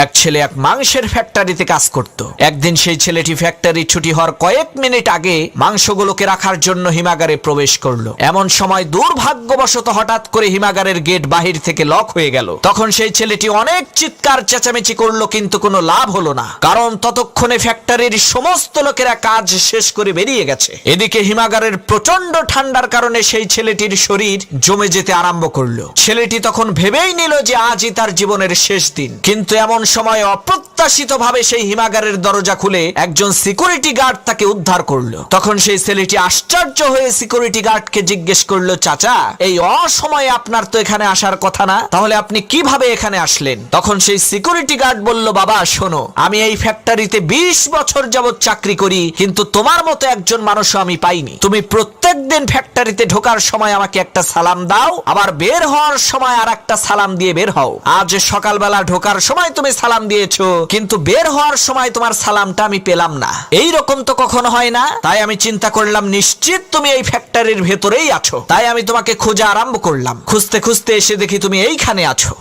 এক ছেলে এক মাংসের ফ্যাক্টরিতে কাজ করত। একদিন সেই ছেলেটি ফ্যাক্টরি ছুটি হওয়ার কয়েক মিনিট আগে মাংসগুলোকে রাখার জন্য হিমাগারে প্রবেশ করলো। এমন সময় দুর্ভাগ্যবশত হঠাৎ করে হিমাগারের গেট বাহির থেকে লক হয়ে গেল। তখন সেই ছেলেটি অনেক চিৎকার চেঁচামেচি করলো, কিন্তু কোনো লাভ হলো না, কারণ ততক্ষণে ফ্যাক্টরির সমস্ত লোকেরা কাজ শেষ করে বেরিয়ে গেছে। এদিকে হিমাগারের প্রচন্ড ঠান্ডার কারণে সেই ছেলেটির শরীর জমে যেতে আরম্ভ করলো। ছেলেটি তখন ভেবেই নিল যে আজই তার জীবনের শেষ দিন। কিন্তু এমন সময় অপ্রত্যাশিতভাবে সেই হিমাগারের দরজা খুলে একজন সিকিউরিটি গার্ড তাকে উদ্ধার করলো। তখন সেই ছেলেটি আশ্চর্য হয়ে সিকিউরিটি গার্ডকে জিজ্ঞেস করলো, চাচা, এই অসময়ে আপনার তো এখানে আসার কথা না, তাহলে আপনি কিভাবে এখানে আসলেন? তখন সেই সিকিউরিটি গার্ড বলল, বাবা শোনো, আমি এই ফ্যাক্টরিতে 20 বছর যাবত চাকরি করি, কিন্তু তোমার মতো একজন মানুষও আমি পাইনি। তুমি প্রত্যেকদিন ফ্যাক্টরিতে ঢোকার সময় আমাকে একটা সালাম দাও, আবার বের হওয়ার সময় আর একটা সালাম দিয়ে বের হও। আজ সকালবেলা ঢোকার সময় তুমি সালাম দিয়েছো, কিন্তু বের হওয়ার সময় তোমার সালামটা আমি পেলাম না। এই রকম তো কখনো হয় না। তাই আমি চিন্তা করলাম নিশ্চিত তুমি এই ফ্যাক্টরির ভেতরেই আছো। তাই আমি তোমাকে খোঁজা আরম্ভ করলাম। খুঁজতে খুঁজতে এসে দেখি তুমি এইখানে আছো।